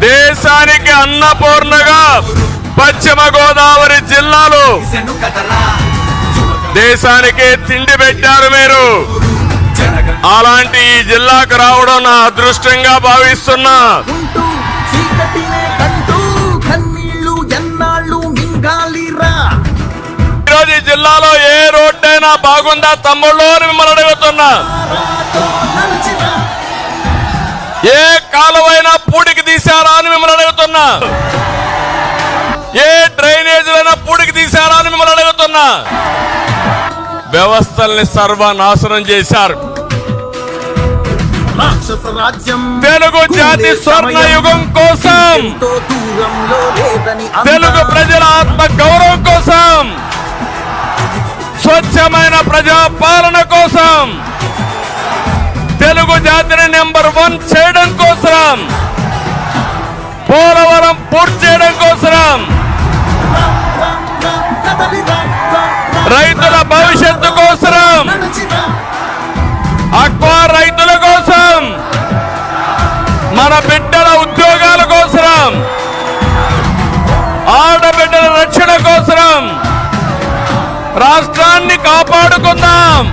దేశానికి అన్నపూర్ణగా పశ్చిమ గోదావరి జిల్లాలో దేశానికి తిండి పెట్టారు మీరు. అలాంటి ఈ జిల్లాకు రావడం నా అదృష్టంగా భావిస్తున్నా. ఈరోజు ఈ జిల్లాలో ఏ రోడ్డైనా బాగుందా తమ్ముళ్ళు అని మిమ్మల్ని అడుగుతున్నా. ఏ కాలువైనా పూడికి తీశారా అని మిమ్మల్ని అడుగుతున్నా. ఏ డ్రైనేజీలైనా పూడికి తీశారా అని మిమ్మల్ని అడుగుతున్నా. వ్యవస్థల్ని సర్వనాశనం చేశారు. తెలుగు జాతి స్వర్ణ యుగం కోసం, తెలుగు ప్రజల ఆత్మ గౌరవం కోసం, స్వచ్ఛమైన ప్రజా పాలన కోసం, తెలుగు జాతిని నెంబర్ 1 చేయడం కోసం, పోలవరం పూర్తి చేయడం కోసం, రైతుల భవిష్యత్తు కోసం, అక్వా రైతుల కోసం, మన బిడ్డల ఉద్యోగాల కోసం, ఆడబిడ్డల రక్షణ కోసం రాష్ట్రాన్ని కాపాడుకుందాం.